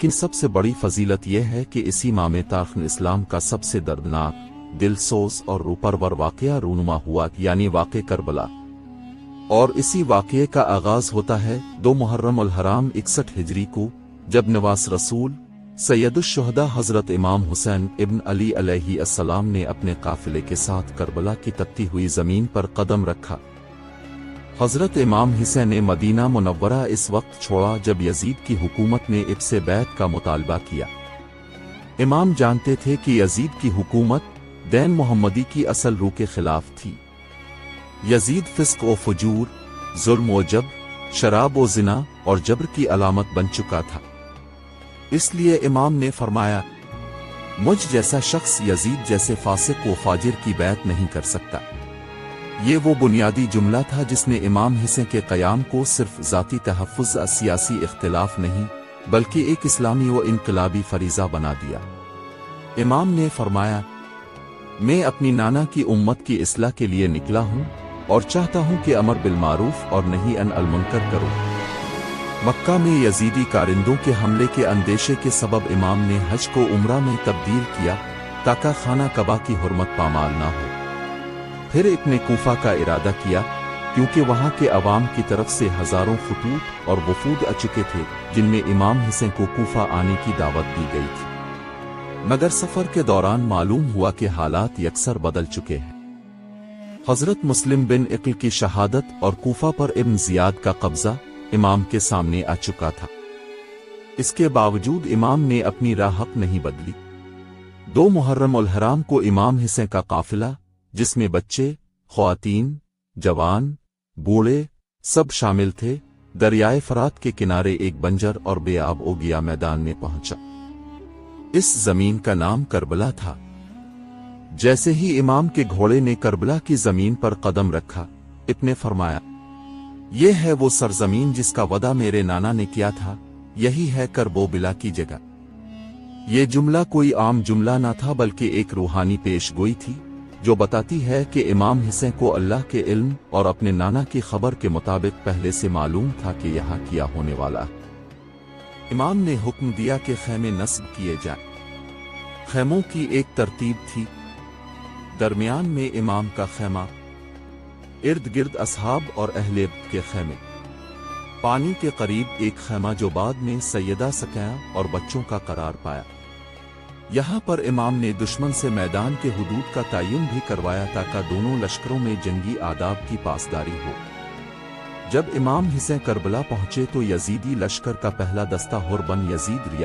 लेकिन सबसे बड़ी फजीलत यह है कि इसी माह में तारीख़ इस्लाम का सबसे दर्दनाक, दिलसोज और रूपरवर वाक़या रूनुमा हुआ, यानी वाक़े करबला। और इसी वाक़ये का आगाज़ होता है 2 मुहर्रम उल हराम 61 हिजरी को, जब नवास रसूल सैयदुश्शुहदा हज़रत इमाम हुसैन इब्न अली अलैहिस्सलाम ने अपने काफ़िले के साथ करबला की तपती हुई ज़मीन पर कदम रखा। हज़रत इमाम हुसैन ने मदीना मुनव्वरा इस वक्त छोड़ा जब यजीद की हुकूमत ने इब्से बैत का मुतालबा किया। इमाम जानते थे कि यजीद की हुकूमत दैन मोहम्मदी की असल रूह के खिलाफ थी। यजीद फिस्क व फजूर, जुल्म व जब, शराब व ज़िना और जबर की अलामत बन चुका था। इसलिए इमाम ने फरमाया, मुझ जैसा शख्स यजीद जैसे फासिक व फाजिर की बैत नहीं कर सकता। ये वो बुनियादी जुमला था जिसने इमाम हुसैन के क़याम को सिर्फ ज़ाती तहफ़्फ़ुज़ सियासी इख्तिलाफ नहीं बल्कि एक इस्लामी व इनकलाबी फरीज़ा बना दिया। इमाम ने फरमाया, मैं अपनी नाना की उम्मत की इस्लाह के लिए निकला हूँ और चाहता हूँ कि अमर बिलमारूफ और नही अनिल मुनकर करूँ। मक्का में यजीदी कारिंदों के हमले के अंदेशे के सबब इमाम ने हज को उम्रा में तब्दील किया ताकि खाना कबा की हुर्मत पामाल ना हो। फिर इब्ने कूफा का इरादा किया, क्योंकि वहाँ के अवाम की तरफ से हज़ारों खतूत और वफूद आ चुके थे जिनमें इमाम हुसैन को कूफा आने की दावत दी गई थी। मगर सफ़र के दौरान मालूम हुआ कि हालात यकसर बदल चुके हैं। हज़रत मुस्लिम बिन इक़ल की शहादत और कूफा पर इब्न ज़ियाद का कब्ज़ा इमाम के सामने आ चुका था। इसके बावजूद इमाम ने अपनी राह नहीं बदली। 2 मुहर्रम उल हराम को इमाम हुसैन का काफिला, जिसमें बच्चे, ख्वातीन, जवान, बूढ़े सब शामिल थे, दरियाए फरात के किनारे एक बंजर और बेआब ओगिया मैदान में पहुंचा। इस जमीन का नाम करबला था। जैसे ही इमाम के घोड़े ने करबला की जमीन पर कदम रखा, इब्ने फरमाया, यह है वो सरजमीन जिसका वदा मेरे नाना ने किया था, यही है करबोबिला की जगह। ये जुमला कोई आम जुमला ना था बल्कि एक रूहानी पेशगोई थी जो बताती है कि इमाम हुसैन को अल्लाह के इल्म और अपने नाना की खबर के मुताबिक पहले से मालूम था कि यहाँ क्या होने वाला है। इमाम ने हुक्म दिया कि खैमे नस्ब किए जाएं। खैमों की एक तरतीब थी। दरमियान में इमाम का खैमा, इर्द गिर्द असहाब और अहले के खैमे, पानी के करीब एक खैमा जो बाद में सैयदा सकैया और बच्चों का करार पाया। यहाँ पर इमाम ने दुश्मन से मैदान के हुदूद का तयन भी करवाया ताकि दोनों लश्करों में जंगी आदाब की पासदारी हो। जब इमाम हुसैन करबला पहुंचे तो यजीदी लश्कर का पहला दस्ता हुर बन यजीद